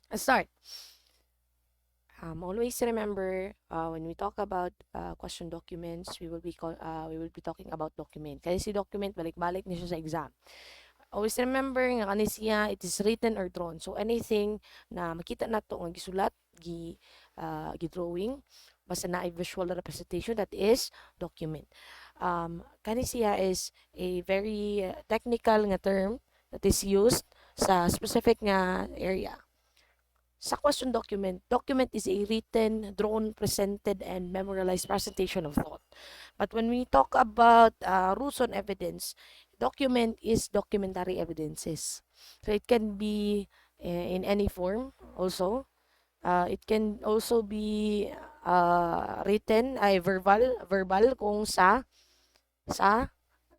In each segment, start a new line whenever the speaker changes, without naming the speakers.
Let's start. Always remember when we talk about question documents, we will be talking about document. Kasi si document balik-balik niya siya sa exam. Always remember nga kani siya it is written or drawn. So anything na makita nato nga gisulat, gi-drawing, basta na ay visual representation, that is document. Kani siya is a very technical nga term that is used sa specific nga area. Sa question document, document is a written, drawn, presented, and memorialized presentation of thought. But when we talk about rules on evidence, document is documentary evidences. So it can be in any form also. It can also be written, ay verbal kung sa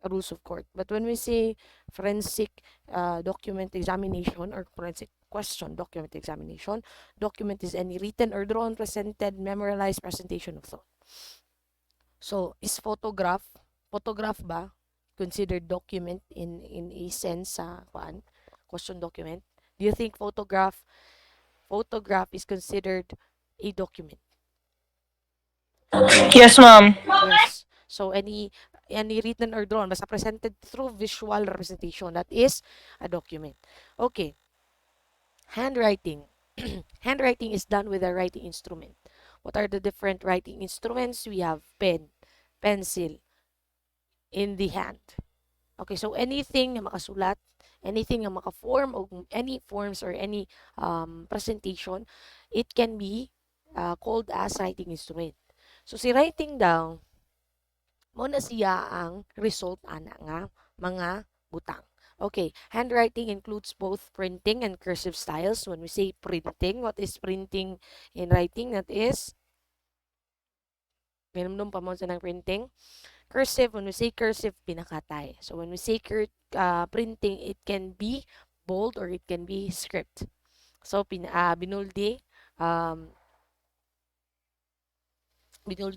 rules of court. But when we say forensic document examination or forensic question document examination, document is any written or drawn, presented, memorialized presentation of thought. So, is photograph ba considered document in a sense sa question document? Do you think photograph is considered a document?
Yes, ma'am.
Yes. So any written or drawn basta presented through visual representation, that is a document. Okay. Handwriting. Handwriting is done with a writing instrument. What are the different writing instruments? We have pen, pencil, in the hand. Okay, so anything na makasulat, anything na makaform o any forms or any presentation, it can be called as writing instrument. So si writing daw, mo na siya ang result ana nga mga butang. Okay, handwriting includes both printing and cursive styles. When we say printing, what is printing in writing? That is, minumdum pa mo sa ng printing. Cursive, when we say cursive, pinakatay. So when we say printing, it can be bold or it can be script. So binuldi,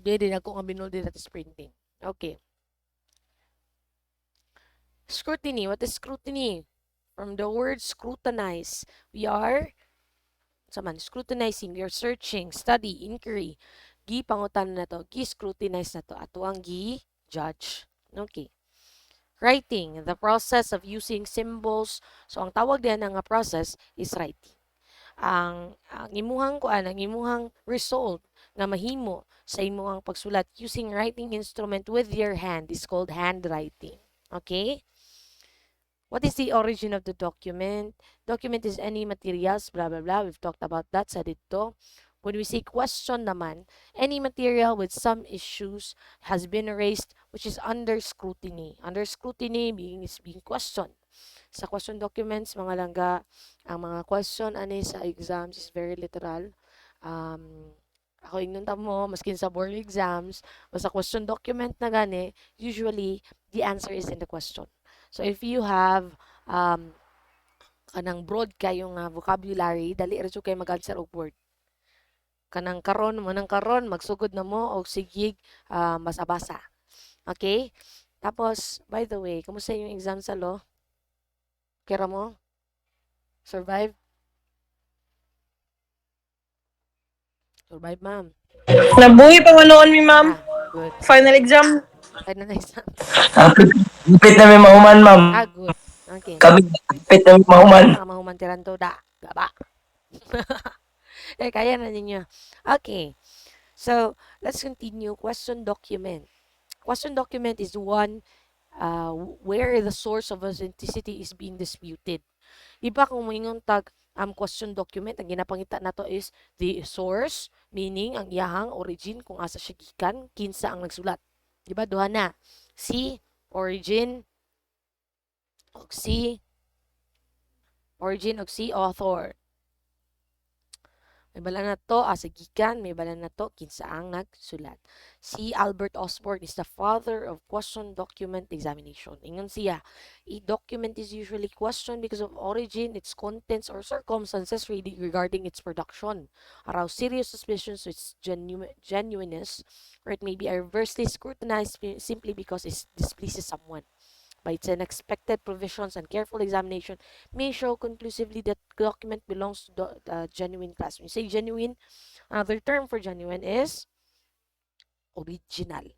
din ako nga binuldi that is printing. Okay. Scrutiny. What is scrutiny? From the word scrutinize, we are scrutinizing, we are searching, study, inquiry. Pangutan na to, scrutinize na to, ato ang judge. Okay. Writing, the process of using symbols. So, ang tawag diyan nga process is writing. Ang imuhang result nga mahimo sa imuhang pagsulat using writing instrument with your hand is called handwriting. Okay? What is the origin of the document? Document is any materials, blah, blah, blah. We've talked about that sa dito. When we say question naman, any material with some issues has been raised which is under scrutiny. Under scrutiny is being questioned. Sa question documents, mga langga, ang mga question ani sa exams is very literal. Ako ingnon mo, maskin sa board exams, o sa question document na gani, usually, the answer is in the question. So if you have kanang broad kayong vocabulary, dali ra kay mag-answer og word. Kanang karon magsugod na mo og sigig basa-basa. Okay? Tapos, by the way, kumusta yung exam sa law? Kira mo? Survive? Survive, ma'am.
Nabuhi pa manoon mi, ma'am.
Good.
Final exam.
Final exam.
Kapit na may mahuman, ma'am.
Good. Okay.
Kapit na may mahuman.
Mahuman tiranto da. Gaba. Kaya na ninyo. Okay. So, let's continue. Question document. Question document is one where the source of authenticity is being disputed. Iba kung moingon tag question document, ang ginapangita nato is the source, meaning ang iyahang origin kung asa siya gikan, kinsa ang nagsulat. Diba? Duha na. Si origin og si author. May bala na to asa gikan, may bala na to kinsa ang nagsulat. Si Albert Osborne is the father of question document examination. Ingon siya, a document is usually questioned because of origin, its contents, or circumstances regarding its production. Arouse serious suspicions of its genuineness, or it may be adversely scrutinized simply because it displeases someone. by its unexpected provisions and careful examination may show conclusively that document belongs to the genuine class. When you say genuine, another term for genuine is original.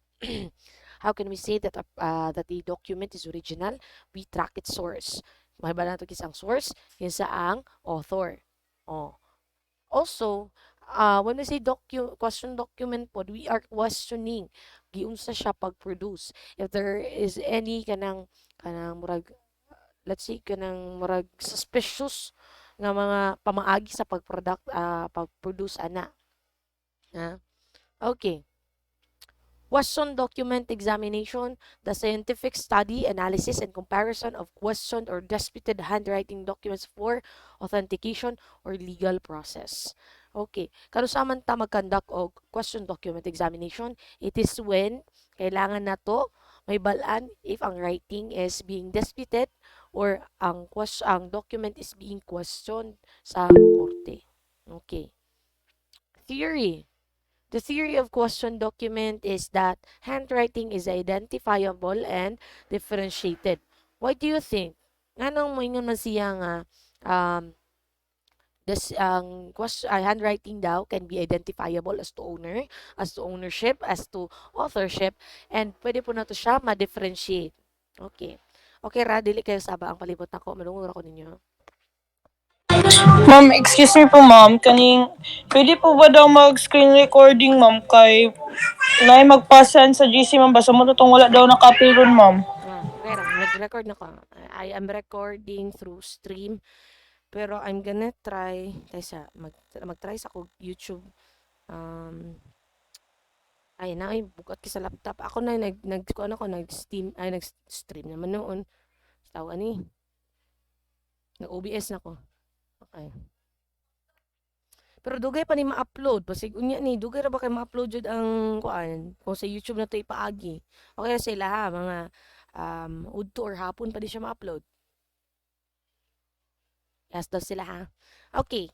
How can we say that that a document is original? We track its source. Mahibala nato kisang source, yun sa ang author. Oh. Also, when we say question document pod, we are questioning giunsa siya pag-produce. If there is any kanang murag, let's say kanang murag suspicious nga mga pamaagi sa pag-produce ana. Okay. Question document examination, the scientific study, analysis, and comparison of questioned or disputed handwriting documents for authentication or legal process. Okay. Kanusaman ta mag-conduct og question document examination? It is when kailangan nato may balaan if ang writing is being disputed or ang document is being questioned sa korte. Okay. Theory. The theory of question document is that handwriting is identifiable and differentiated. Why do you think? Anong moingon man siya nga handwriting daw can be identifiable as to owner, as to ownership, as to authorship, and pwede po na to siya ma-differentiate. Okay. Okay ra, dili kayo saba ang palibot nako. Malungor ako ninyo.
Ma'am, excuse me po ma'am, pwede po ba daw mag-screen recording ma'am kay na magpasan sa GC ma'am, basta mo totong wala daw na-copy ron ma'am.
Okay ra, nag-record na ko. I am recording through stream. Pero I'm gonna try, mag-try sa ko YouTube. Ay na, ay, bukat ki sa laptop. Ako na, nag-stream naman noon. Tawag ani. Nag-OBS na ko. Okay. Pero dugay pa ni ma-upload. Pasig unya ni, dugay ra ba kay ma-upload jud ang kuan? Kung sa YouTube na to ipaagi. Okay na sila ha, mga udto or hapon pa di siya ma-upload. Yes daw sila ha. Okay.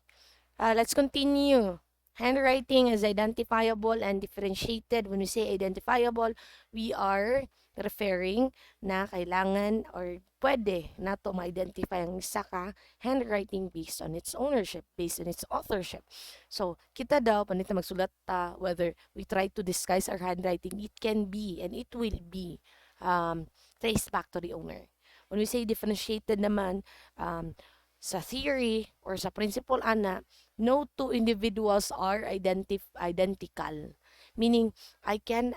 Let's continue. Handwriting is identifiable and differentiated. When we say identifiable, we are referring na kailangan or pwede na to ma-identify ang isa ka handwriting based on its ownership, based on its authorship. So, kita daw, panita magsulat whether we try to disguise our handwriting, it can be and it will be traced back to the owner. When we say differentiated naman, sa theory or sa principle ana, no two individuals are identical. Meaning, I can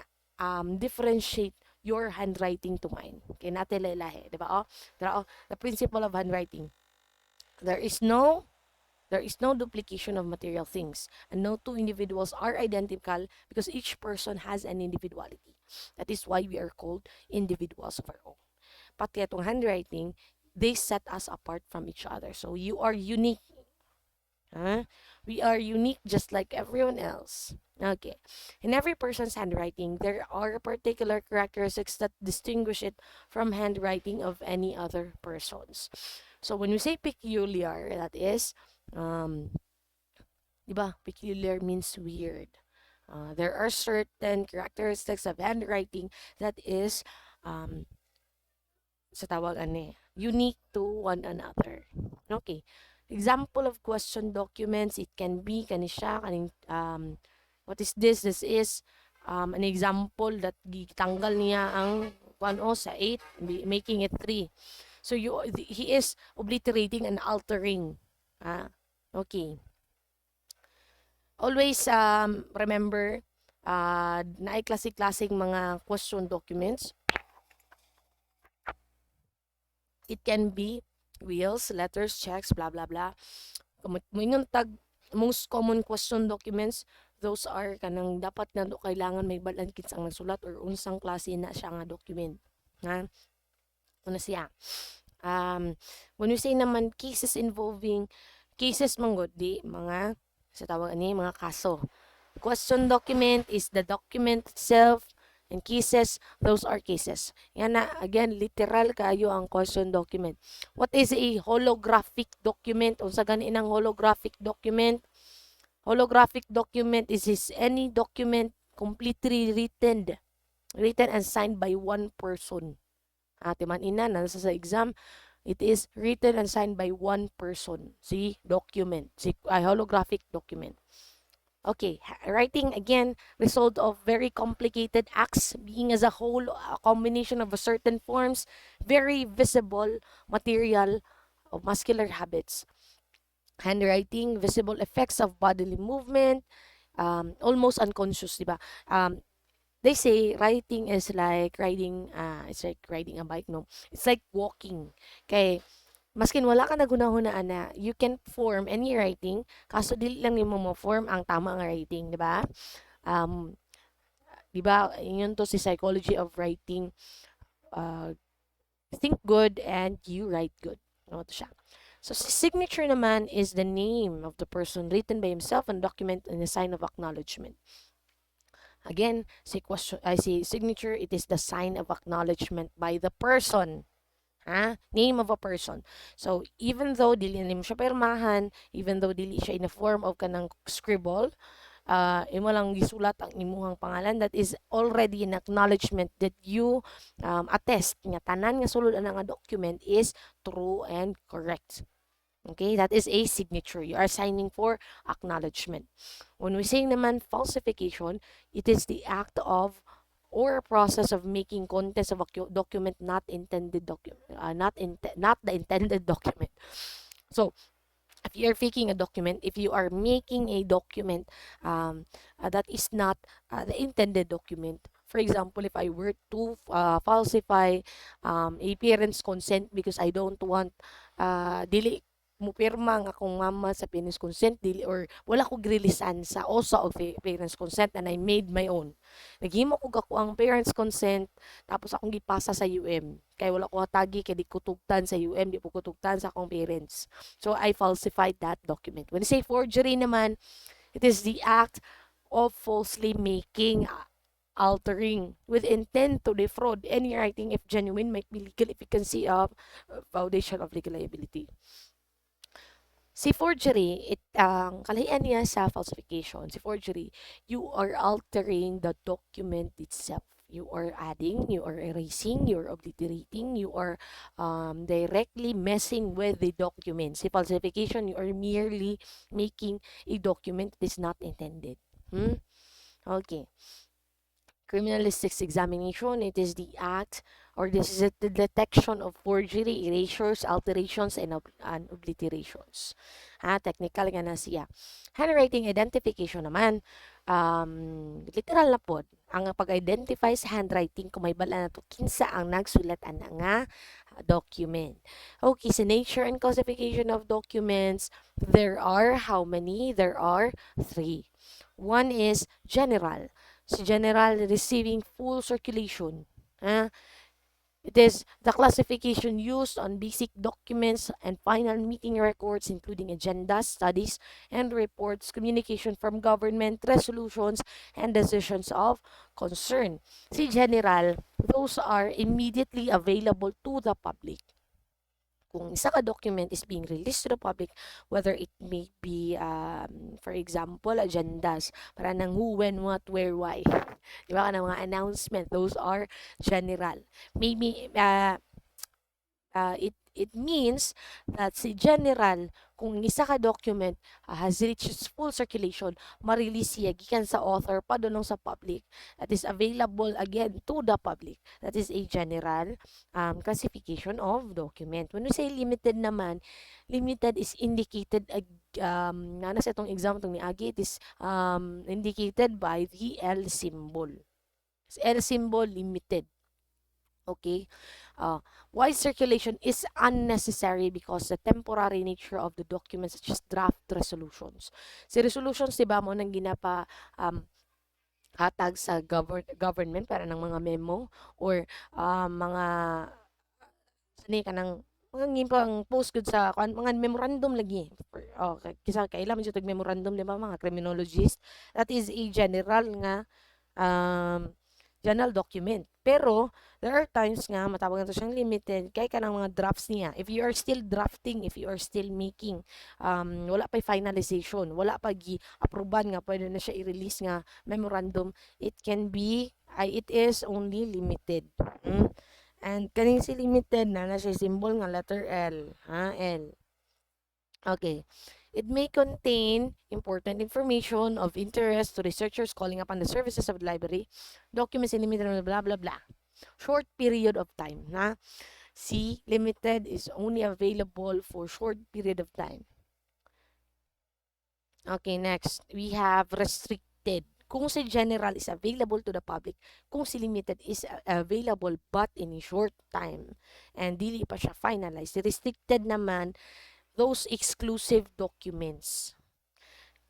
differentiate your handwriting to mine. Okay, natilalahe, di ba? The principle of handwriting. There is no duplication of material things, and no two individuals are identical because each person has an individuality. That is why we are called individuals of our own. Pati atong handwriting, they set us apart from each other. So you are unique. We are unique just like everyone else. Okay. In every person's handwriting, there are particular characteristics that distinguish it from handwriting of any other person's. So when we say peculiar, that is, diba? Peculiar means weird. There are certain characteristics of handwriting that is, sa tawag unique to one another. Okay. Example of question documents, it can be kanisya kaning what is this? This is an example that gitanggal niya ang 1 sa 8, making it 3. So he is obliterating and altering. Okay. Always remember na klase-klaseng mga question documents. It can be wills, letters, checks, blah, blah, blah. Moingon tag most common question documents, those are kanang dapat na kailangan may balan kits ang nagsulat or unsang klase na siya nga document. Una siya. When we say naman cases involving, cases manggod, di mga, sa tawag mga kaso. Question document is the document itself, and cases, those are cases. Yan na, again, literal kayo ang question document. What is a holographic document? O sa ganinang holographic document? Holographic document is any document completely written and signed by one person. Timan ina na sa exam, it is written and signed by one person. See, document, see, holographic document. Okay, writing again, result of very complicated acts, being as a whole, a combination of a certain forms, very visible material of muscular habits. Handwriting, visible effects of bodily movement, almost unconscious, di ba? They say writing is like riding, it's like riding a bike, no? It's like walking. Kay, maskin wala ka nagunahunaan na, you can form any writing, kaso dili lang nimo mo form ang tama nga writing, di ba? Di ba, yun to si psychology of writing. Think good and you write good. Ano to siya? So, signature naman is the name of the person written by himself and document in a sign of acknowledgement. Again, I say signature, it is the sign of acknowledgement by the person. Name of a person. So, even though dili na mo siya pirmahan, even though dili siya in a form of kanang scribble, imo lang gisulat ang imuhang pangalan, that is already an acknowledgement that you attest nga tanan nga sulod ana nga document is true and correct. Okay, that is a signature. You are signing for acknowledgement. When we say naman falsification, it is the act of or a process of making contents of a document not intended document, not the intended document. So, if you are faking a document, if you are making a document that is not the intended document, for example, if I were to falsify a parent's consent because I don't want dili mo pirma nga akong mama sa parents consent dili or wala ko grilisan sa OSA of parents consent and I made my own. Naghimo ko ako ang parents consent tapos akong gipasa sa UM. Kay wala ko hatagi kay di ko tugtan sa UM, di po ko tugtan sa akong parents. So I falsified that document. When I say forgery naman, it is the act of falsely making, altering with intent to defraud any writing if genuine might be legal efficacy of foundation of legal liability. Si forgery, ang kalahian niya sa falsification, si forgery, you are altering the document itself. You are adding, you are erasing, you are obliterating, you are directly messing with the document. Si falsification, you are merely making a document that is not intended. Okay. Criminalistics examination, it is the act or this is the detection of forgery, erasures, alterations, and obliterations. Technical nga na siya. Handwriting identification naman, literal na pod. Ang pag-identify sa handwriting, kung may bala na to, kinsa ang nagsulat ana nga document. Okay, so nature and classification of documents, there are how many? There are 3. One is general. Si general receiving full circulation. It is the classification used on basic documents and final meeting records, including agendas, studies, and reports, communication from government, resolutions, and decisions of concern. Si general, those are immediately available to the public. Kung isa ka document is being released to the public, whether it may be, for example, agendas, para ng who, when, what, where, why. Di ba ka ng mga announcement, those are general. Maybe, it means that si general, kung isa ka document has reached its full circulation, ma-release siya gikan sa author padulong sa public. That is available again to the public. That is a general classification of document. When we say limited naman, limited is indicated na sa itong example ni Agi, it is indicated by the L symbol. L symbol, limited. Okay, wide circulation is unnecessary because the temporary nature of the documents such as draft resolutions. Si resolutions, diba mo nang ginapa hatag sa government para ng mga memo or mga sani ka ng mga ngimpang post good sa mga memorandum lagi. Kisa kailan man tag memorandum diba mga criminologists. That is a general nga general document. Pero, there are times nga, matawag na ito siyang limited, kaya ka ng mga drafts niya. If you are still drafting, if you are still making, wala pa finalization, wala pa gi-aproban nga, pwede na siya i-release nga memorandum, it is only limited. And kaning si limited na siya symbol nga letter L. Ha? L. Okay. It may contain important information of interest to researchers calling upon the services of the library. Documents in limited blah blah blah. Short period of time. Na? C. Limited is only available for short period of time. Okay, next. We have restricted. Kung si general is available to the public, kung si limited is available but in a short time and dili pa siya finalized. Restricted naman, those exclusive documents.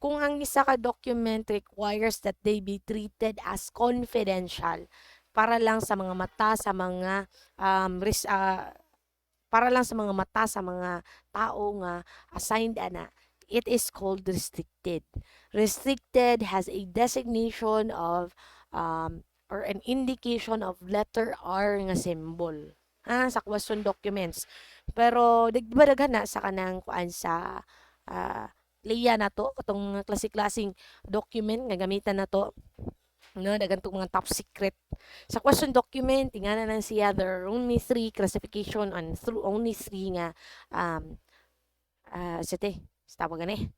Kung ang isa ka document requires that they be treated as confidential para lang sa mga mata sa mga para lang sa mga mata sa mga tao nga assigned ana, it is called restricted. Restricted has a designation of or an indication of letter R nga symbol. Sa question documents. Pero diba daghan na sa kanang kuan sa Leia na to, katong klase-klaseng document nga gamitan na to. No, dagan tong mga top secret. Sa question document, tingnan na siya, there are only 3 classification on through only 3 nga tawag gani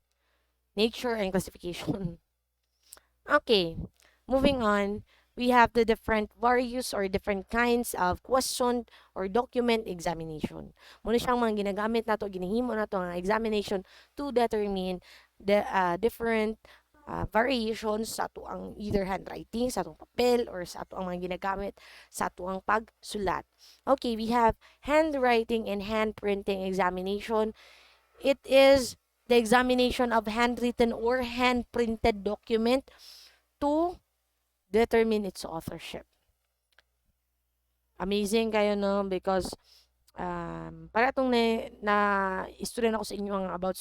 nature and classification. Okay, moving on, we have the different various or different kinds of question or document examination. Muna siyang mga ginagamit nato, ginahimo nato ang examination to determine the different variations sa ato ang either handwriting, sa atong papel, or sa ato ang mga ginagamit sa ato ang pagsulat. Okay, we have handwriting and handprinting examination. It is the examination of handwritten or hand-printed document to determine its authorship. Amazing kayo, no? Because para itong na-istorya na ko sa inyo ang about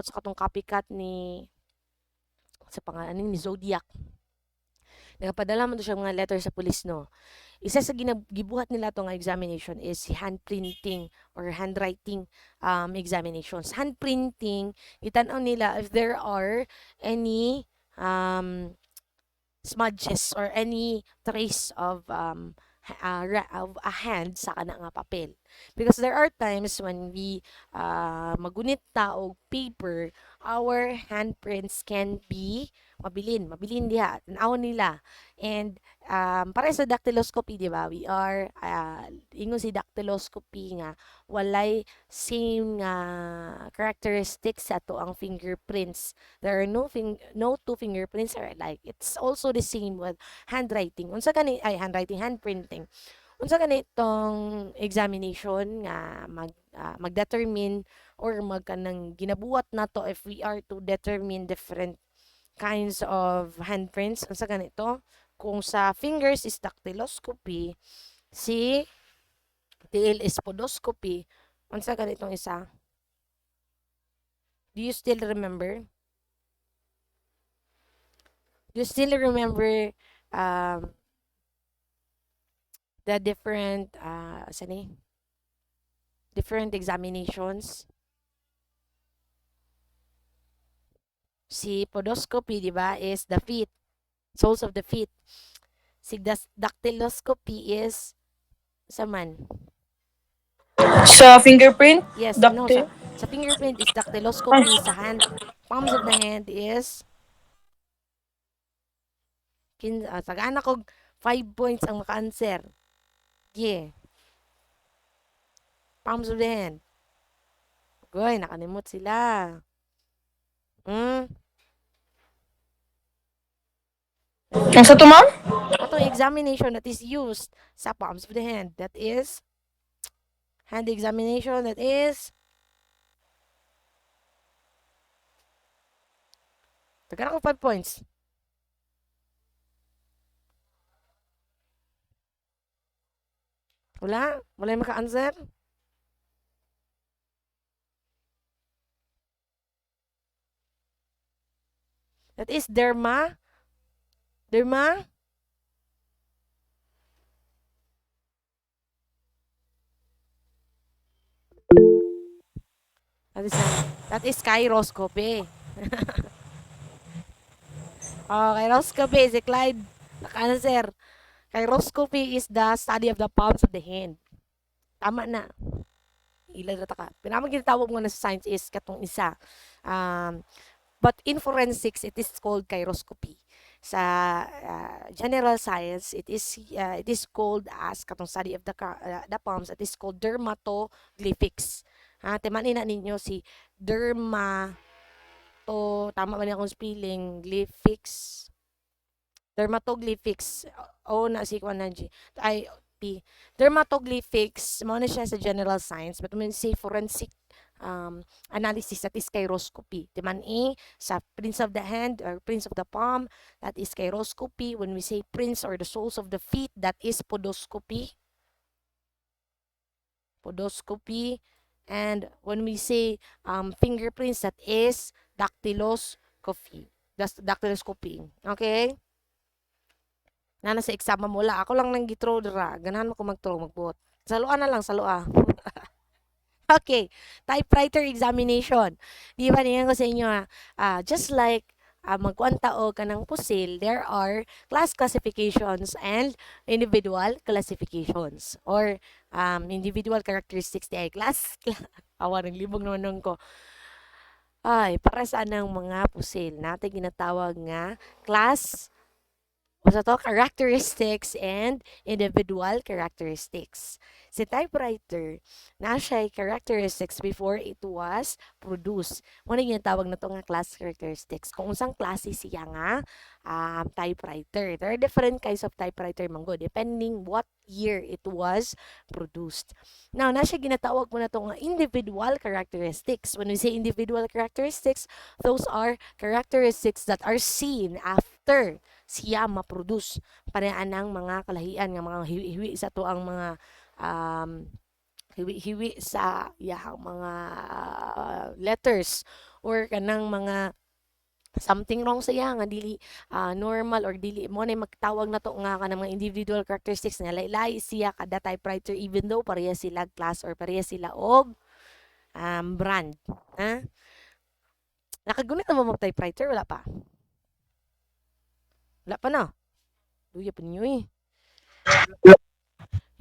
sa katong copycat ni sa pangalan ni Zodiac. Nagapadala man to siya mga letter sa pulis, no? Isa sa gibuhat nila itong examination is handprinting or handwriting examinations. Handprinting, itan-aw nila if there are any smudges or any trace of a hand sa kana nga papel. Because there are times when we magunit ta og paper, our handprints can be mabilin diha, tanaw nila. And para sa dactyloscopy, di ba, we are ingon si dactyloscopy nga walay same characteristics sa to ang fingerprints. There are no two fingerprints are alike. It's also the same with handwriting. Unsa kani handwriting, handprinting. Unsa ganitong examination nga mag-determine or magkanang ginabuhat nato if we are to determine different kinds of handprints. Unsa ganito? Kung sa fingers is dactyloscopy, si tail is podoscopy. Unsa ganitong isa? Do you still remember? Do you still remember the different different examinations? Si podoscopy, di ba, is the feet, soles of the feet. Si dactyloscopy is sa man.
Sa fingerprint?
Yes,
Dactyl?
sa fingerprint is dactyloscopy, sa hand, palms of the hand is tagana kog 5 points ang maka-answer. Yeah. Palms of the hand. Goy, nakanimot sila.
Ang sa to, ma'am?
Atong examination that is used sa palms of the hand, that is hand examination, that is tagana ko 5 points. Wala yung maka-answer. That is derma. Derma. That is chiroscopy. Chiroscopy, si Clyde. Naka-answer. Chiroscopy is the study of the palms of the hand. Tama na. Ilan na ka. Pinamang ginatawag mo na sa science is katong isa. But in forensics, it is called chiroscopy. Sa general science, it is called as katong study of the palms. It is called dermatoglyphics. Timanin na ninyo si tama ba niya akong spelling, glyphics. Dermatoglyphics. Na si Kwananji. Dermatoglyphics, mo na siya sa general science, but when we say forensic analysis, that is chiroscopy. Timan sa prints of the hand or prints of the palm, that is chiroscopy. When we say prints or the soles of the feet, that is podoscopy. Podoscopy. And when we say fingerprints, that is dactyloscopy. That's dactyloscopy. Okay? Na sa exam mo mula. Ako lang nang githrow dira. Ganahan mo ko mag-throw, magbuot. Salua na lang, salua. Okay. Typewriter examination. Di ba niyan ko sa inyo just like magkwanta o kanang pusil, there are class classifications and individual classifications or individual characteristics di ay class. Awa ng libog naman nun ko. Ay, para saan ang mga pusil natin ginatawag nga class characteristics and individual characteristics. Si typewriter, na siya characteristics before it was produced. Muna yung tawag na to nga class characteristics. Kung unsang klase siya nga typewriter. There are different kinds of typewriter manggo depending what year it was produced. Now, na siya ginatawag mo na to nga individual characteristics. When we say individual characteristics, those are characteristics that are seen after siya ma-produce parehas ng mga kalahian nga mga hiwi sa to ang mga hiwi sa mga letters or kanang mga something wrong sa iya nga dili normal or dili mo na magtawag na to nga kanang mga individual characteristics nga lain siya kada typewriter even though pareha sila class or pareha sila og brand. Nakagunit na mo typewriter wala pa? Wala pa na. Luya pa ninyo eh.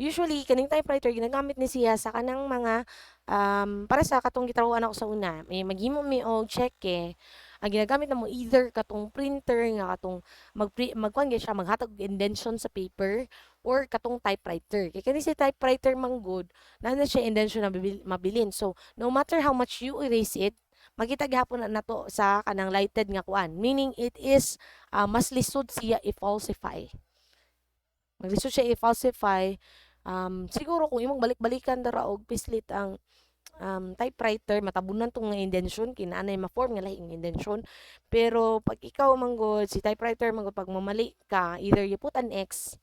Usually, kaning typewriter, ginagamit ni siya sa kanang mga, para sa katong gitrawhan ako sa una, may maghimo mi og cheque, ang ginagamit na mo either katong printer, nga katong magkuhan siya, maghatag og indention sa paper, or katong typewriter. Kaya kani si typewriter manggod, na siya indention na mabilin. So, no matter how much you erase it, makita gihapon na to sa kanang lighted nga kuan. Meaning, it is mas lisod siya i-falsify. Maglisod siya i-falsify. Siguro kung imong balik-balikan dara og pislit ang typewriter, matabunan tong nga indention, kinaanay ma-form nga lahing indention. Pero pag ikaw manggod, si typewriter manggod, pag mamali ka, either you put an X,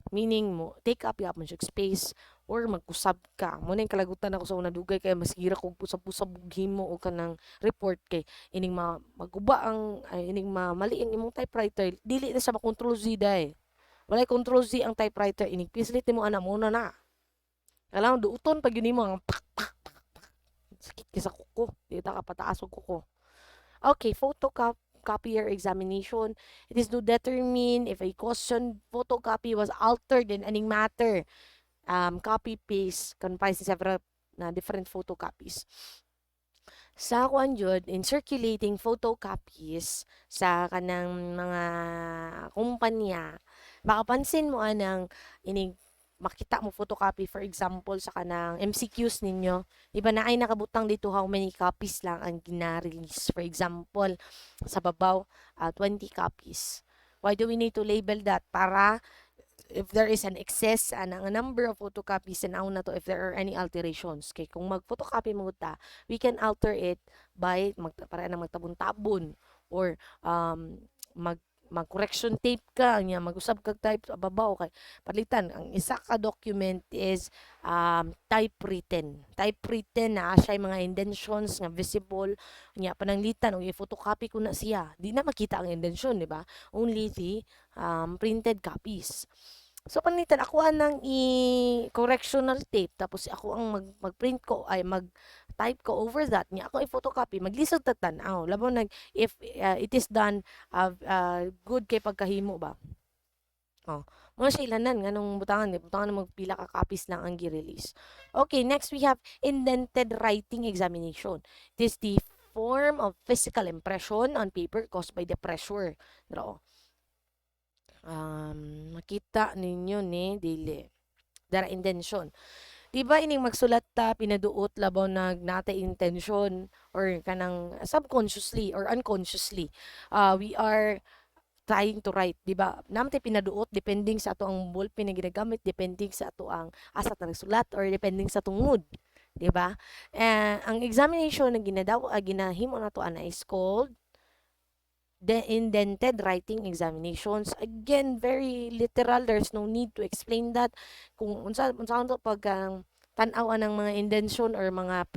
meaning mo, take up yapon siya space, or magkusab ka. Muna yung kalagutan ako sa una dugay kaya masira kung pusab-pusab himo o kanang report kay ining maguba ang ining mali ang imong typewriter, dili na sa ma-control Z day. Walay control Z ang typewriter, ining pislit mo ana muna na. Kailangan duuton pag yun mo ang pak pak pak pak. Sakit kisa kuko, di ta ka pataas og kuko. Okay, photocopier examination. It is to determine if a question photocopy was altered in any matter. Copy paste comprising several different photocopies. Sa kuan jud in circulating photocopies sa kanang mga kumpanya, makapansin mo anang ining makita mo photocopy for example sa kanang MCQs ninyo, di ba na ay nakabutang dito how many copies lang ang gina-release. For example, sa babaw 20 copies. Why do we need to label that? Para if there is an excess ang number of photocopies and na to if there are any alterations. Kay kung mag-photocopy mo ta, we can alter it by para na magtabon-tabon or mag-correction tape ka nya mag-usab kag type sa babaw kay palitan ang isa ka document is typewritten na siya mga indentions nga visible nya pananglitan og i-photocopy ko na siya di na makita ang indention di ba only the printed copies. So panitan ako nang i-correctional tape tapos ako ang mag-print ko ay mag-type ko over that niya ako i-photocopy maglisod ta tan-aw labaw nag if it is done good kay pagkahimo ba. Mga siya ilanan nga nung butangan na magpila ka copies lang ang gi-release. Okay, next we have indented writing examination. It is the form of physical impression on paper caused by the pressure. Daro. Makita ninyo ni dili. Dara intention. Diba ining magsulat ta pinaduot labaw nagnata intention or kanang subconsciously or unconsciously. We are trying to write, di ba? Namte pinaduot depending sa ato ang ballpen na ginagamit, depending sa ato ang asa ta nagsulat or depending sa atong mood, di ba? Ang examination na ginahimo nato ana is called the indented writing examinations. Again, very literal. There's no need to explain that. Kung unsa to pag tan-aw ng mga indention or mga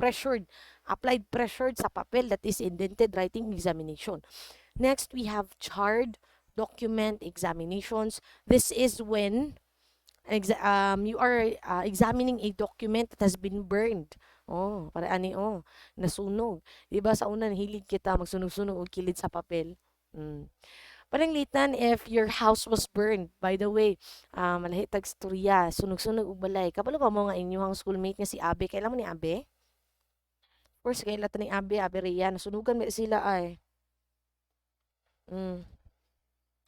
applied pressured sa papel, that is indented writing examination. Next, we have charred document examinations. This is when you are examining a document that has been burned. Oh, para ani nasunog. Diba sa una hilig kita magsunog-sunog og kilid sa papel. Pananglitan if your house was burned. By the way, malahi tag storya, sunog-sunog og balay. Kabalo pa mo nga inyong schoolmate nga si Abe. Kailan mo ni Abe? Of course, kailan ni Abe Rhea. Nasunugan mo sila ay.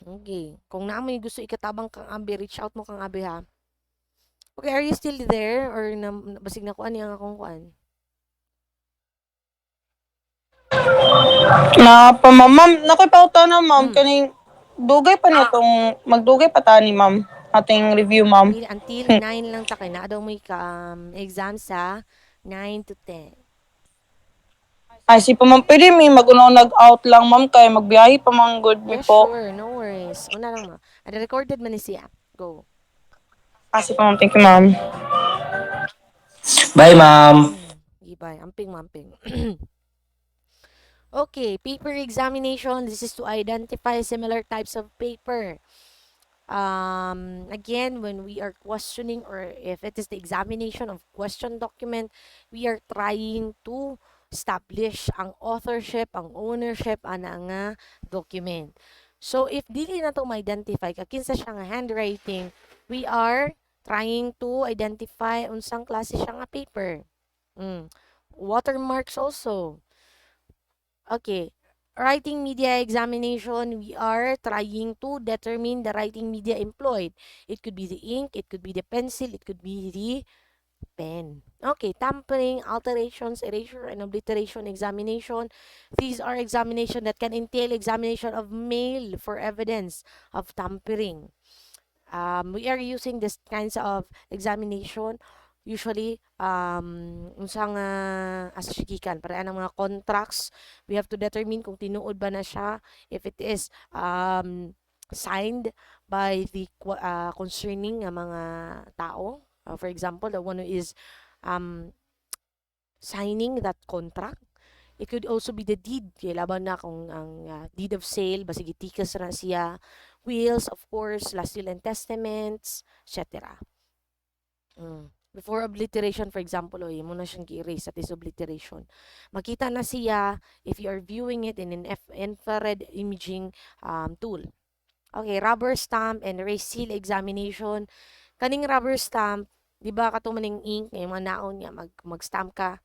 Okay. Kung naamoy gusto ikatabang kang Abe, reach out mo kang Abe ha. Okay, are you still there? Or basig na kuan yang akong kuan?
Na pa ma'am, nakoy pauta na ma'am kaning dugay pa na tong magdugay pa ta ni ma'am ating review ma'am.
Until 9 lang ta kay naa daw mo exam sa 9 to 10.
Ay si pa ma'am, pwede mi nag-out lang ma'am kay magbiyahe pa man good mi
Yeah,
po.
sure. No worries. Una lang ma. Recorded man ni siya. Go.
Si pa ma'am, thank you ma'am.
Bye, ma'am.
Gibay. Amping. Okay, paper examination. This is to identify similar types of paper. Again, when we are questioning or if it is the examination of question document, we are trying to establish ang authorship, ang ownership, ana nga document. So, if dili na to ma-identify, kinsa siya nga handwriting, we are trying to identify unsang klase siya nga paper. Watermarks also. Okay. Writing media examination, we are trying to determine the writing media employed. It could be the ink, it could be the pencil, it could be the pen. Okay, tampering, alterations, erasure, and obliteration examination. These are examination that can entail examination of mail for evidence of tampering. We are using this kinds of examination usually unsang asasikikan para anang mga contracts, we have to determine kung tinuod ba na siya, if it is signed by the concerning mga tao. For example, the one who is signing that contract. It could also be the deed. Laban na kung ang deed of sale, basig itikas na siya. Wills, of course, last will and testaments, etc. Before obliteration, for example, mo na siyang i-erase, that is obliteration. Makita na siya if you are viewing it in an infrared imaging tool. Okay, rubber stamp and erase seal examination. Kaning rubber stamp, di ba katumaning ink, yung mga naon niya, mag-stamp ka.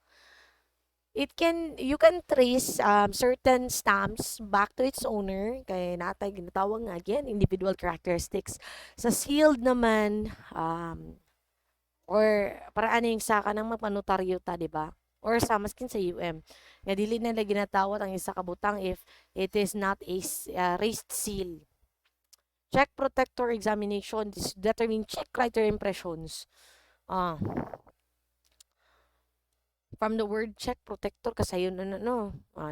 You can trace certain stamps back to its owner, kaya natay ginatawag nga again, individual characteristics. Sa sealed naman, or para aning sa kanang magpanotaryo ta, di ba? Or sa maskin sa nga dili na ginatawat ang isa ka butang if it is not a raised seal. Check protector examination, this determine check writer impressions. From the word check protector kasayon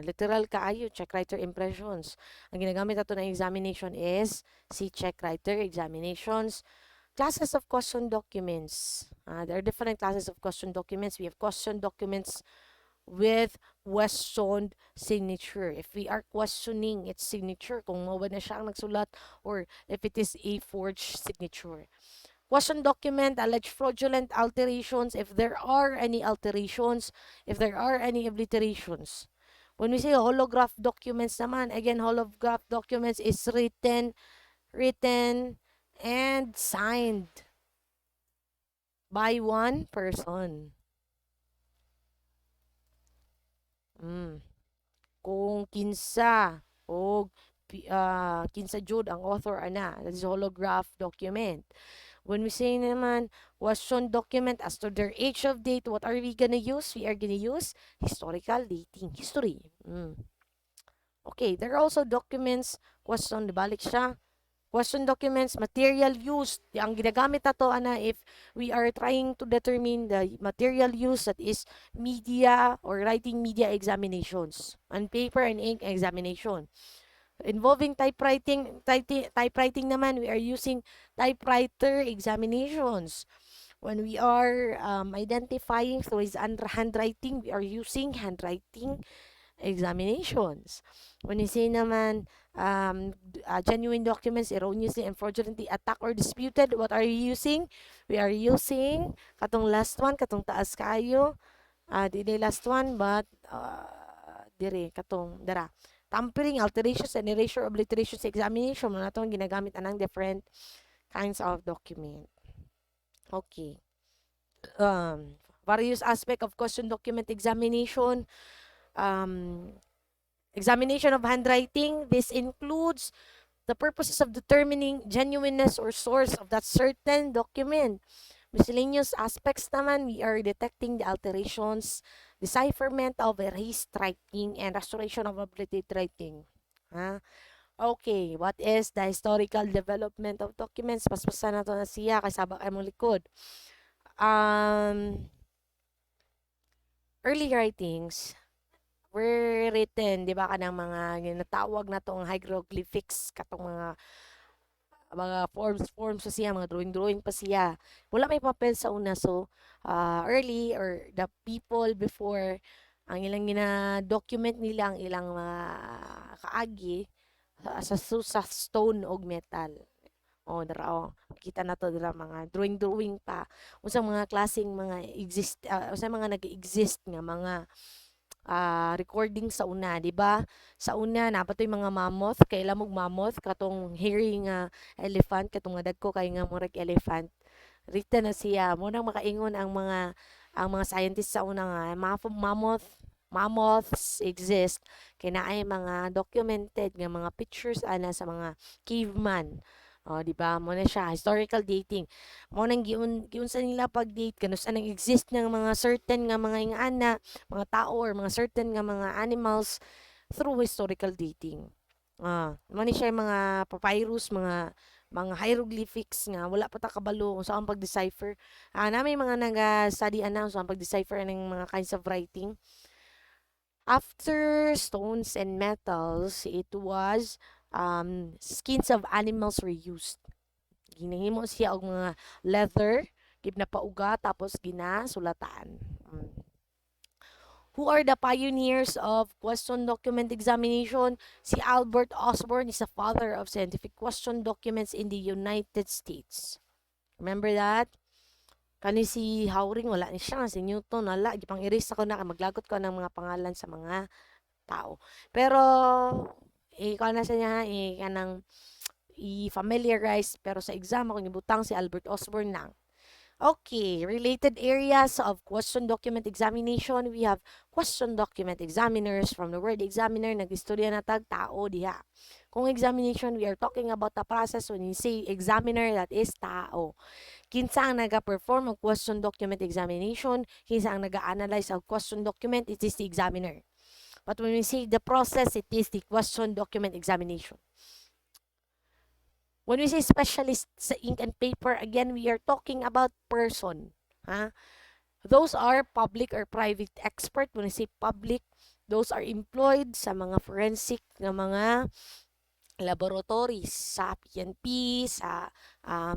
literal kaayo check writer impressions. Ang ginagamit ato na examination is si check writer examinations. Classes of question documents. There are different classes of question documents. We have question documents with questioned signature. If we are questioning its signature, kung mawad na siya ang nagsulat, or if it is a forged signature. Question document, alleged fraudulent alterations, if there are any alterations, if there are any obliterations. When we say holograph documents naman, again, holograph documents is written and signed by one person. Mm. Kung kinsa o kinsa jud ang author ana, that is holograph document. When we say naman question document as to their age of date, what are we gonna use? We are gonna use historical dating, history. Okay, there are also documents, question, balik siya. Question documents, material used. Ang ginagamit na to, ana, if we are trying to determine the material used, that is media or writing media examinations and paper and ink examination. Involving typewriting naman, we are using typewriter examinations. When we are identifying through his handwriting, we are using handwriting examinations. When we say naman genuine documents erroneously and fraudulently attacked or disputed, what are you using? We are using katong last one, katong taas kayo. Di last one, but dire katong dara. Tampering, alterations, and erasure, obliterations examination. Mga itong ginagamit anang different kinds of document. Okay. Various aspect of question document examination. Examination of handwriting. This includes the purposes of determining genuineness or source of that certain document. Miscellaneous aspects naman, we are detecting the alterations, decipherment of erased writing, and restoration of obliterated writing. Okay, what is the historical development of documents? Paspasan na to na siya, kasabak ay mong likod. Early writings were written, di ba, kanang mga ginatawag na tong hieroglyphics, katong mga forms pa siya, mga drawing pa siya. Wala may papel sa una, so early or the people before, ang ilang gina-document nila ang ilang mga kaagi sa stone o metal. Kita na to dira mga drawing pa. Unsa mga klaseng mga unsa mga nag-exist nga mga recording sa una, di ba? Sa una napatoy mga mammoth, kay lamog mammoth katong hairy nga elephant, katong nga dagko kay nga murag elephant. Rita na siya mo nang makaingon ang mga scientists sa una nga mammoths exist kay naay mga documented nga mga pictures ana sa mga caveman. Di ba? Mo na siya historical dating. Mo nang giun sa nila pag-date kano sa nang exist ng mga certain nga mga ingana, mga tao or mga certain nga mga animals through historical dating. Mo ni siya yung mga papyrus, mga hieroglyphics nga wala pa ta kabalo kung saan pag-decipher. Nami mga naga-study ana sa pag-decipher ng mga kinds of writing. After stones and metals, it was skins of animals were used. Ginahimo siya og mga leather, ginapauga tapos ginasulatan. Who are the pioneers of question document examination? Si Albert Osborne is the father of scientific question documents in the United States. Remember that? Kani si Howring, wala ni siya. Si Newton, wala. Gipang erase ako na, maglagot ko ng mga pangalan sa mga tao. Pero, ikaw na sa niya, kanang i-familiarize, pero sa exam ako nibutang si Albert Osborne lang. Okay, related areas of question document examination, we have question document examiners. From the word examiner, nag-istorya na tag tao diha. Kung examination, we are talking about the process. When you say examiner, that is tao. Kinsa ang naga-perform of question document examination, kinsa ang naga-analyze of question document, it is the examiner. But when we say the process, it is the question document examination. When we say specialist sa ink and paper, again, we are talking about person. Those are public or private expert. When we say public, those are employed sa mga forensic na mga laboratories, sa PNP, sa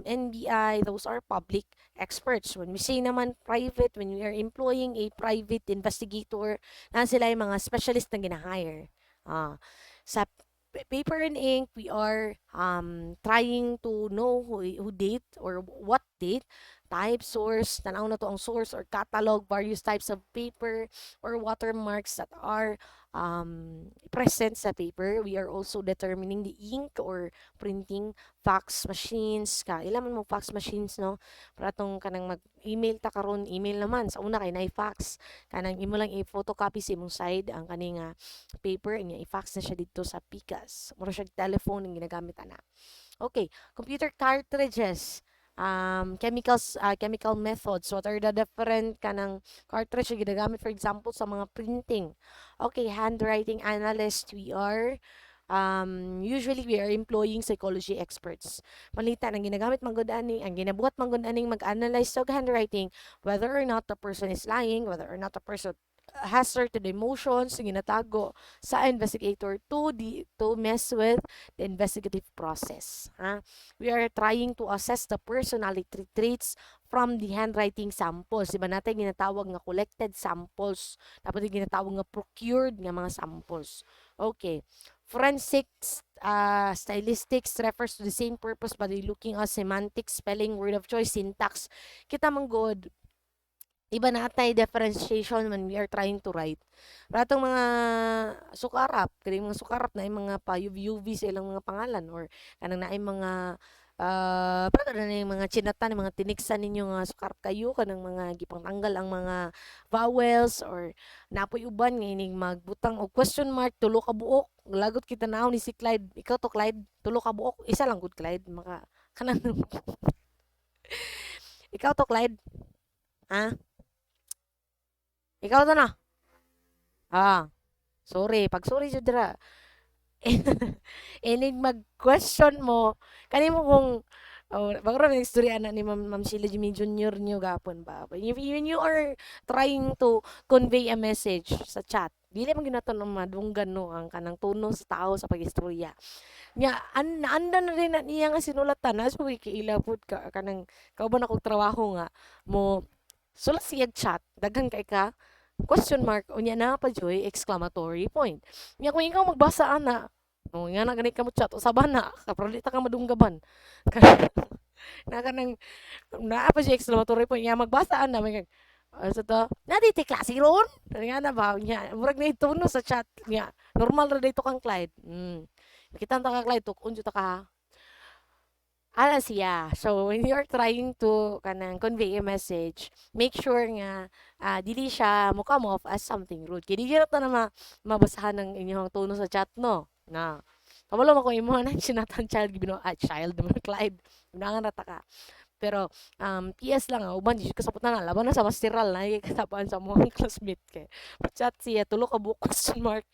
NBI, those are public experts. When we say naman private, when we are employing a private investigator, na sila yung mga specialist na ginahire. Sa paper and ink, we are trying to know who date or what date, type, source, tanaw na to ang source or catalog, various types of paper or watermarks that are present sa paper. We are also determining the ink or printing fax machines ka. Ilan man mo fax machines, no? Para tong kanang mag-email ta karon, email naman sa una kay na i-fax. Kanang imo lang i-photocopy sa imong side ang kaning paper nya i-fax na siya dito sa PICAS. Mura siya telephone ang ginagamit ana. Okay, computer cartridges. Chemical methods. What are the different kanang cartridge na ginagamit, for example, sa mga printing? Okay, handwriting analyst. Usually we are employing psychology experts. Malita ang ginagamit manggod-ani, ang ginabuhat manggod-aning mag-analyze sa handwriting, whether or not the person is lying, whether or not the person has certain emotions ginatago sa investigator to mess with the investigative process. We are trying to assess the personality traits from the handwriting samples. Diba natin ginatawag nga collected samples. Dapat ginatawag nga procured nga mga samples. Okay. Forensics, stylistics refers to the same purpose by looking at semantics, spelling, word of choice, syntax. Kita man good, iba na atay differentiation when we are trying to write. Ratong mga sukarap, kaya mga sukarap na yung mga pa-UV sa ilang mga pangalan or kanang na yung mga para na yung mga chinatan, mga tiniksan ninyo nga sukarap kayo kanang mga gipangtanggal ang mga vowels or napoy uban nga ining magbutang og question mark tulo ka buok lagot kita naon ni si Clyde, ikaw to Clyde, tulo ka buok, isa lang good Clyde, maka kanang ikaw to Clyde, ha? Ikaw to na. Sorry. Pag sorry jud dira. Inig mag-question mo, kanimo kung bagro na istorya na ni Ma'am Sheila Jimmy Jr. nyo gapon ba? When you are trying to convey a message sa chat, dili man ginaton ang madunggan no ang kanang tono sa tao sa pagistorya. Nya naanda na rin na niya nga sinulatan na so kiilapod ka kanang kauban akong trabaho nga mo sulat siya chat daghan kay ka question mark unya na pa joy exclamatory point. Nya kung ikaw magbasa ana nga na ganit ka mo chat usaban na kapro di ta ka madunggaban. Na kanang naa pa siya exclamatory point nya magbasa ana may sa to naditi klase ron nga na ba nya murag na ituno sa chat nya normal ra dito kang Clyde. Nakita ta ka Clyde tuk unjo ta ka ala siya. So, when you're trying to kanang convey a message, make sure nga dili siya mo come off as something rude. Kaya di ta na mabasahan ng inyong tono sa chat, no? Na, kabalo mo kung imo na sinatan child, child naman, Clyde. Unangan rata ka. Pero, PS lang, uban, di kasapot na laban na sa masteral na, ikasapaan sa mga classmate kay. Chat siya, tulo ka buok question mark.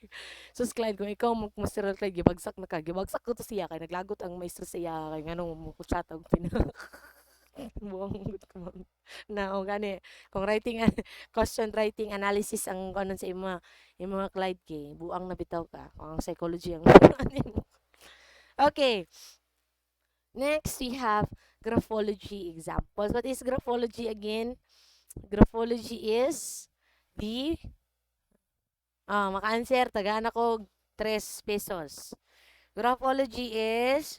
So, Clyde, kung ikaw mag-masteral Clyde, gibagsak na ka. Gibagsak ko to siya, kay naglagot ang maestro siya, kay nga nung chat ang buong na o gani kung question writing analysis ang kanon sa imo mga Clyde kay buang na bitaw ka kung ang psychology ang okay. Next, we have graphology examples. What is graphology again? Graphology is the maka-answer tagaan ako 3 pesos. Graphology is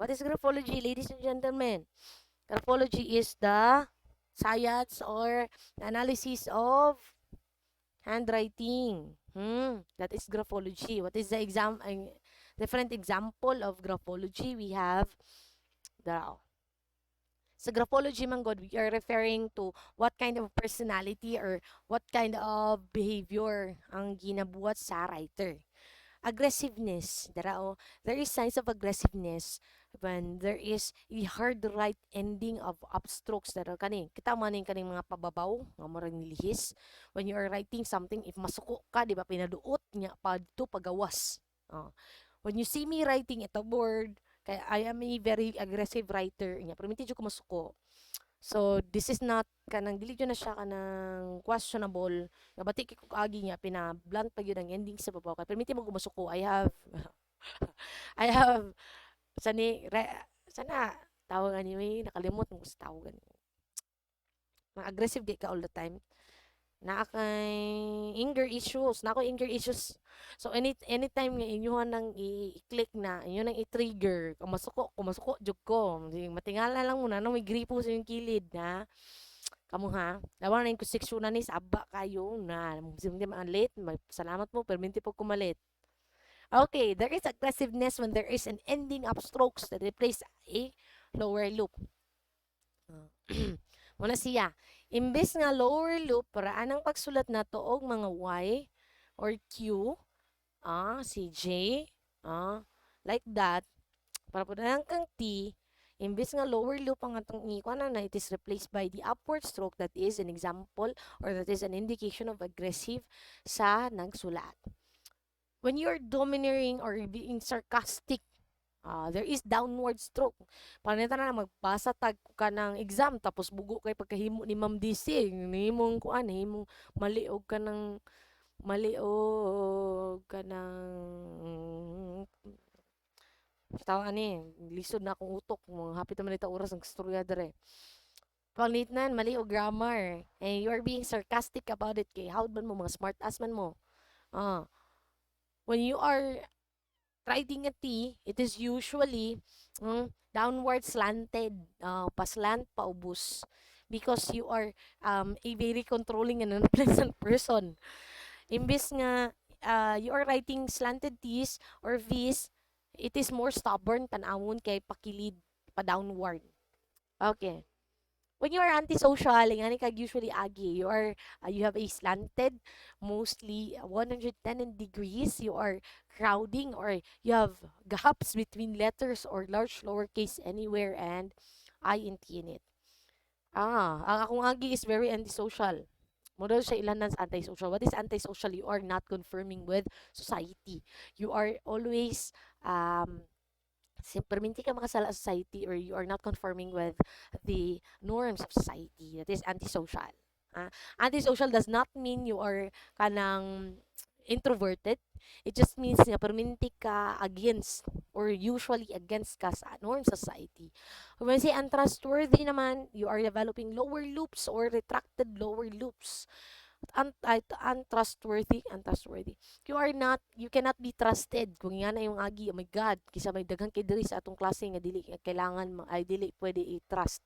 what is graphology, ladies and gentlemen? Graphology is the science or analysis of handwriting. That is graphology. What is the different example of graphology? We have sa graphology man God, we are referring to what kind of personality or what kind of behavior ang ginabuhat sa writer. Aggressiveness, there is signs of aggressiveness when there is a hard right ending of upstrokes kita man kaning mga pababaw nga murag nilihis when you are writing something if masuko ka di ba pinaduot nya padto pagawas. When you see me writing ito board, kaya I am a very aggressive writer nya pero medyo ko masuko. So this is not kanang dili na siya kanang questionable. Nabati kay kog agi niya pina-blunt pa gyud ang ending sa babaw kay permiti mo gumasuko. I have sana tawag anyway nakalimot mo sa tawag ani. Aggressive di ka all the time. Na kay anger issues, so anytime nga inyo nang i-click na inyo nang i-trigger kumasuko jud ko matingala lang muna no may gripo sa yung kilid na Kamu ha? Lawan na yung seksyon na ni saba kayo na. Hindi maalit. Salamat mo. Perminti po kumalit. Okay, there is aggressiveness when there is an ending of strokes that replace a lower loop. Muna siya. Imbes nga lower loop, paraan ang pagsulat na to og mga Y or Q, si J, like that. Para po na kang T, imbes nga lower loop ang atong ikuan na it is replaced by the upward stroke that is an example or that is an indication of aggressive sa nagsulat. When you're domineering or being sarcastic, there is downward stroke. Panita na magbasa tag ka ng exam tapos bugo kay pagkahimo ni Ma'am DC, himong kuan, himong maliog ka ng tawa ani, lisod na akong utok mo. Hapit naman ita oras ng istorya dere. Panglit na, mali o grammar. And you are being sarcastic about it kay how man mo, mga smart ass man mo. When you are writing a T, it is usually downward slanted, paslant, paubos. Because you are a very controlling and unpleasant person. Imbes nga, you are writing slanted T's or V's, it is more stubborn tanawon kay pakilid pa downward. Okay. When you are antisocial, ngani kag usually agi, you have a slanted, mostly 110 degrees, you are crowding or you have gaps between letters or large lowercase anywhere and I and T in it. Ang akong agi is very antisocial. Model siya ilanan sa antisocial. What is antisocial? You are not conforming with society. You are always perminti ka makasala sa society or you are not conforming with the norms of society. That is antisocial. Antisocial does not mean you are kanang introverted. It just means na perminti ka against or usually against ka sa norms of society. When we say untrustworthy naman, you are developing lower loops or retracted lower loops. Untrustworthy. You cannot be trusted. Kung yan na yung agi, oh my God, kisa may daghang kay diri sa atong klase nga dili kailangan dili pwede i-trust.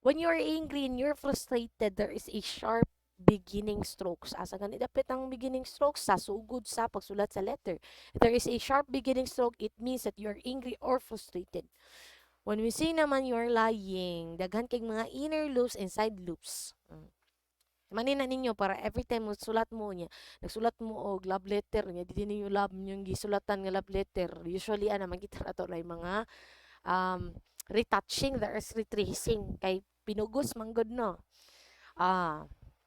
When you're angry and you're frustrated, there is a sharp beginning strokes. Asa gani dapat ang beginning strokes sa sugod sa pagsulat sa letter. If there is a sharp beginning stroke, it means that you're angry or frustrated. When we say naman you're lying, daghan kay mga inner loops and side loops. Manina ninyo para every time mo sulat mo niya, nagsulat mo og love letter niya, di ninyo love yung gisulatan nga love letter. Usually ana makita nato lay mga retouching, there is retracing kay pinugos manggod no.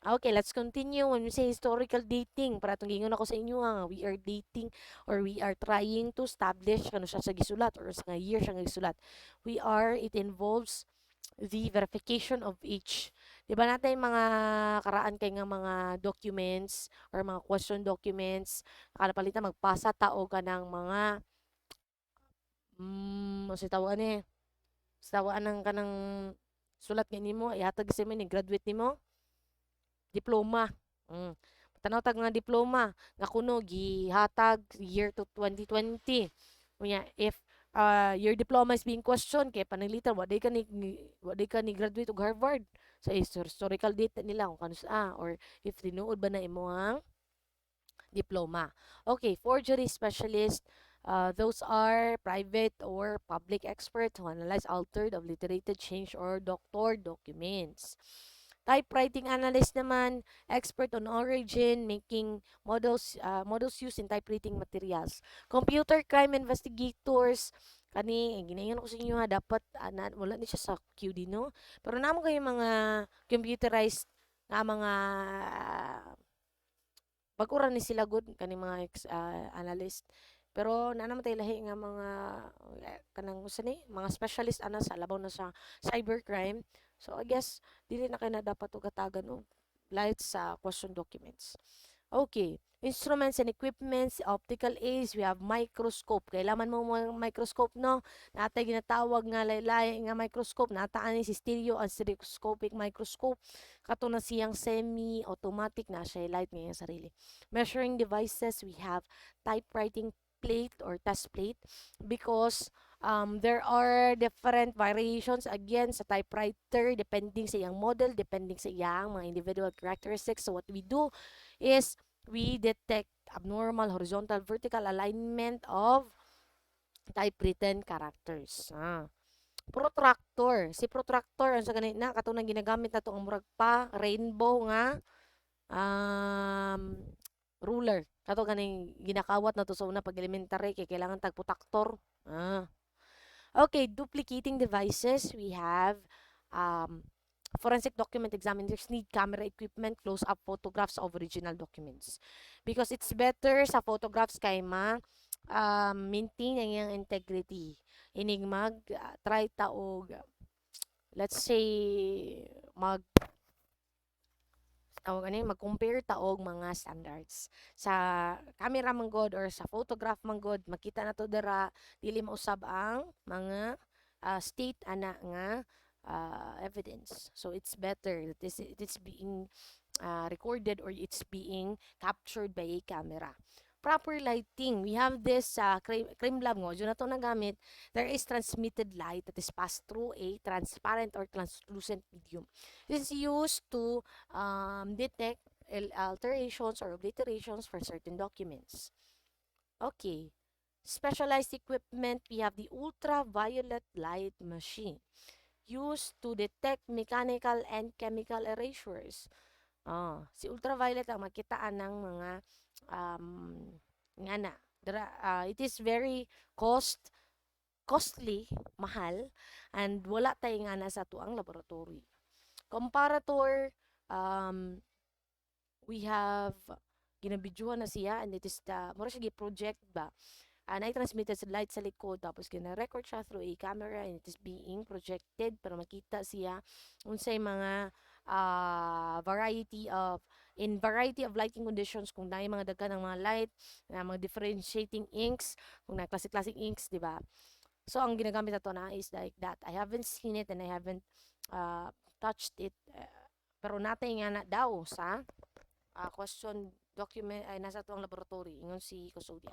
Okay, let's continue. When we say historical dating, para itong gingon ako sa inyo we are dating or we are trying to establish kano siya sa gisulat or sa year siya nga gisulat. It involves the verification of age. Di ba natin mga karaan kay nga mga documents or mga question documents, nakalapalitan magpasa tao ka ng mga sa tawaan sa tawaan ng kanang sulat nga nimo, ihatag sa ni graduate nimo diploma. Tanaw tag nga diploma nga kuno gihatag year to 2020. Unya if your diploma is being questioned kay panalitan wa day ka ni graduate og Harvard sa historical date nila kung kanus or if tinuod ba na imong diploma. Okay, forgery specialist, those are private or public experts who analyze altered, obliterated, changed, or doctored documents. Typewriting analyst naman, expert on origin, making models used in typewriting materials. Computer crime investigators, ginayon ko sa inyo dapat, wala ni siya sa QD, no? Pero namo kayo mga computerized na mga, bagura ni sila good, mga analyst. Pero naman tayo lahi nga mga mga specialist sa labaw na sa cybercrime. So I guess dili na kay na dapat ugatagan og light sa question documents. Okay, instruments and equipments, optical aids, we have microscope. Kailangan mo mga microscope no. Natay ginatawag nga laylay nga microscope, nataan ni si stereo and stereoscopic microscope. Kato na siyang semi-automatic na siya light niya sarili. Measuring devices, we have typewriting plate or test plate because There are different variations again sa typewriter depending sa iyang model, depending sa iyang mga individual characteristics. So what we do is we detect abnormal horizontal vertical alignment of typewritten characters. Protractor. Si protractor ang sa ganina katong ginagamit nato ang murag pa rainbow nga um, ruler. Kato ganing ginakawat na to sa una pag elementary kay kailangan tagputaktor. Okay, duplicating devices. We have um, forensic document examiners need camera equipment, close-up photographs of original documents. Because it's better sa photographs kay maintain ang iyang integrity. Inig try ta og let's say mag-compare ta og mga standards sa camera man god or sa photograph man god makita nato dira dili mausab ang mga state ana nga evidence, so it's better that it's being recorded or it's being captured by a camera. Proper lighting. We have this cream lab ngo, dyan na to nagamit. There is transmitted light that is passed through a transparent or translucent medium. This is used to detect alterations or obliterations for certain documents. Okay. Specialized equipment, we have the ultraviolet light machine used to detect mechanical and chemical erasures. Si ultraviolet ang makitaan ng mga nga na. It is very costly, mahal, and wala tayo nga na sa tuang laboratory. Comparator, we have ginabidyohan na siya and it is the mura siya gi-project ba na-transmitted sa light sa likod tapos gina-record siya through a camera and it is being projected para makita siya unsay mga variety of lighting conditions kung naay mga daghan ng mga light na mga differentiating inks kung na classic inks, di ba? So ang ginagamit nato na is like that. I haven't seen it and I haven't touched it, pero natay nga na daw sa question document ay nasa tuang laboratory ingon si custodian.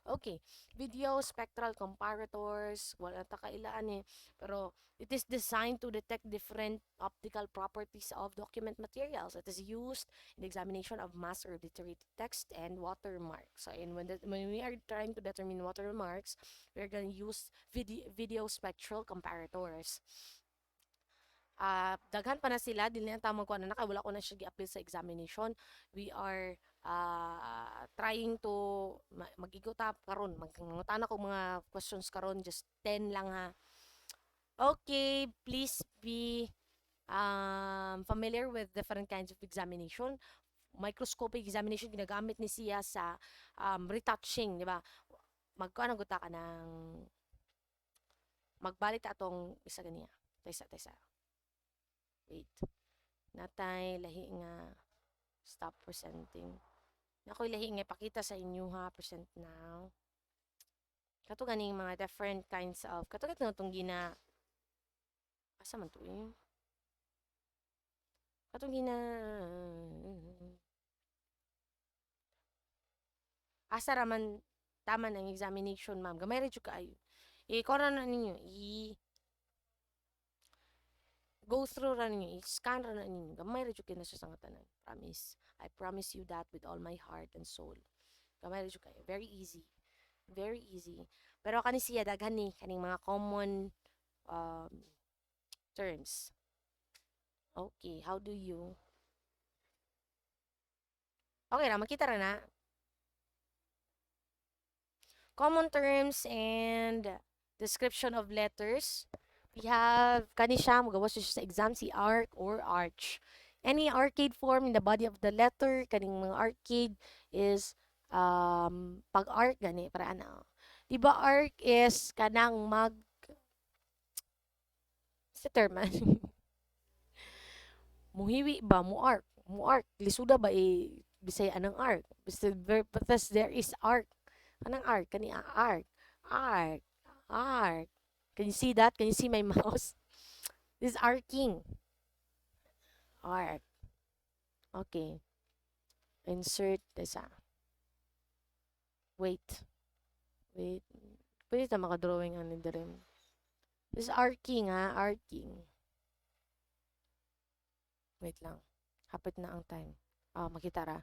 Okay, video spectral comparators, wala ta kailaan pero it is designed to detect different optical properties of document materials. It is used in the examination of mass or obliterated text and watermarks. So when we are trying to determine watermarks, we're going to use video spectral comparators. Daghan pa na sila, dili na tamang ko na wala ko na siya gi-appeal sa examination. We are trying to mag-igot up karon, mangutana ko mga questions karon, just 10 lang ha. Okay, please be familiar with different kinds of examination. Microscopic examination ginagamit ni siya sa retouching, di ba? Magkuan guta ka ng magbalik atong isa ganiya. Taysa. Wait. Natay lahi nga stop presenting. Nakoy lahi nga pakita sa inyo ha, present now. Kato ganing mga different kinds of kato itong gina asa man to katong gina asa raman tama ng examination, ma'am. Gamay ra jud kaayo. Kuha na ninyo go through ra ninyo, i-scan ra na ninyo. Gamay ra jud kay nasa sa tanan. Promise. I promise you that with all my heart and soul. Gamay ra jud kayo. Very easy. Very easy. Pero kani siya daghan ni kaning mga common terms. Okay, how do you Okay ra makita ra na. Common terms and description of letters. We have kani siya magawas siya sa exam si arc or arch. Any arcade form in the body of the letter, kaning mga arcade is pag-arc gani para ana. Diba arc is kanang sa term muhiwi ba mo arc lisuda ba bisay anang arc but there is arc anang arc kani arc can you see that? Can you see my mouse? This is arcing. Arc. Okay. Insert this. Wait. Pwede ta maka-drawing ano dire. This is arcing ha, arcing. Wait lang. Hapit na ang time. Makita ra.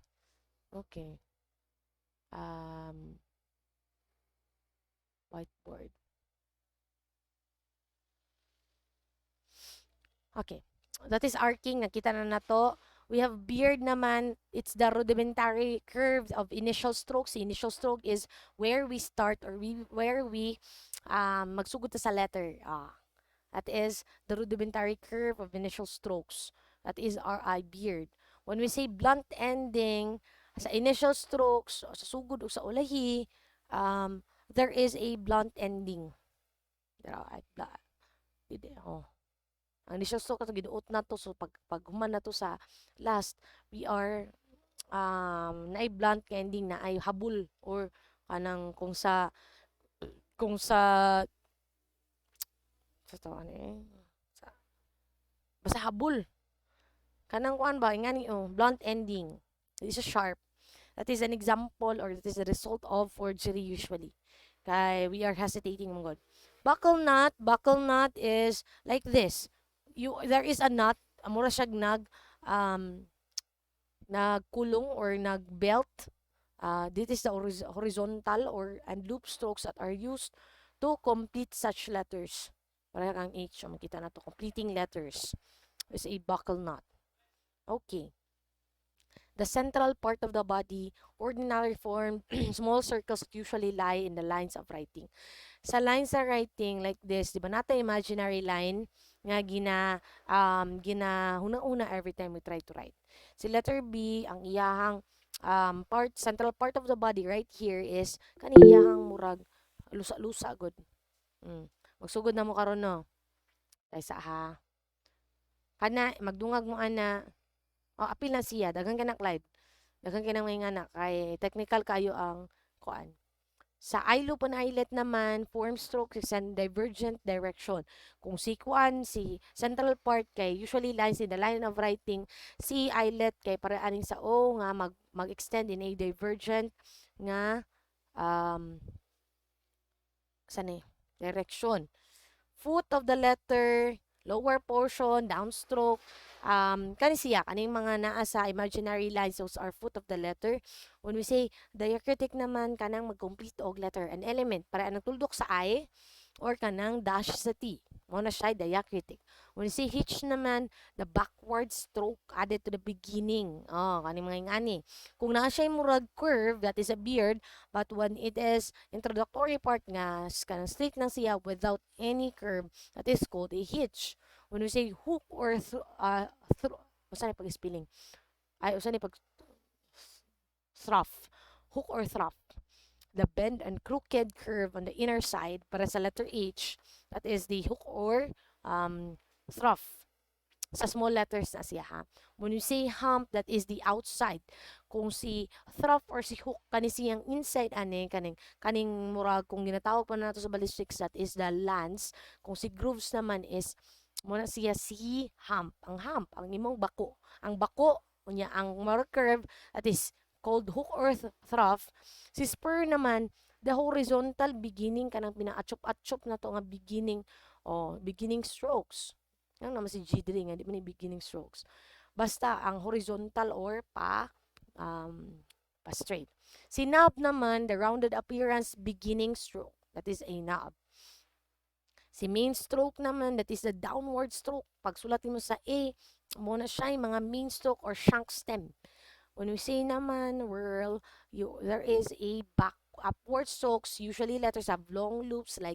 Okay. Whiteboard. Okay. That is arcing. Nakita na to. We have beard naman. It's the rudimentary curve of initial strokes. The initial stroke is where we start or where we magsugod ta sa letter. That is the rudimentary curve of initial strokes. That is RI beard. When we say blunt ending, sa initial strokes, sa sugod o sa ulahi, there is a blunt ending. Ang initial stroke na giduot na to, so pag human na to sa last, we are na blunt ending na ay habol or kanang kung sa to basta habol kanang kuan ba ingani blunt ending. It is a sharp. That is an example or that is the result of forgery usually. Kay we are hesitating mong god. Buckle knot is like this. There is a knot, amura siya nagkulong or nagbelt. This is the horizontal and loop strokes that are used to complete such letters. Para kang H, makita na to, completing letters is a buckle knot. Okay. The central part of the body, ordinary form, small circles usually lie in the lines of writing. Sa lines of writing like this, di ba natin imaginary line nga hunang-una every time we try to write. Si letter B, ang iyahang central part of the body right here is kaniyahang murag lusa-lusa good. Magsugod na mo karon no. Kaysa ha. Kana magdungag mo ana. Apil na siya, daghang ka na Clyde. Daghang ka na may nga kay technical kayo ang kuan. Sa eyelid and eyelet naman, form stroke is in divergent direction. Kung si kuan, si central part kay usually lines in the line of writing, si eyelet kay para aning sa O nga mag-extend in a divergent nga direction. Foot of the letter, lower portion, downstroke, kani siya, kaning mga naa sa imaginary lines, those are foot of the letter. When we say diacritic naman, kanang mag-complete og letter, an element, para anang tuldok sa I, or kanang dash sa T. Muna siya diacritic. When we say hitch naman, the backward stroke added to the beginning. Kaning mga ingani. Kung naa siya murag curve, that is a beard, but when it is introductory part nga, kanang straight lang siya without any curve, that is called a hitch. When we say hook or usan ni pag-spelling? Usan ni pag thruff. Hook or thruff. The bend and crooked curve on the inner side para sa letter H, that is the hook or thruff. Sa small letters na siya ha. When you say hump, that is the outside. Kung si thruff or si hook, kani siyang inside kaning murag, kung ginatawag pa nato sa ballistics, that is the lance. Kung si grooves naman is muna siya si hump. Ang hump, ang imong bako. Ang bako, kunya ang murag curve, that is called hook or thruff. Si spur naman, the horizontal beginning kanang pina-atchop-atchop na to nga beginning strokes. Yan naman si G3 nga di man beginning strokes. Basta ang horizontal or pa straight. Si knob naman, the rounded appearance beginning stroke. That is a knob. Si main stroke naman, that is the downward stroke. Pag sulatin mo sa A, muna siya yung mga main stroke or shank stem. When we say naman whirl, there is a upward strokes. Usually letters have long loops like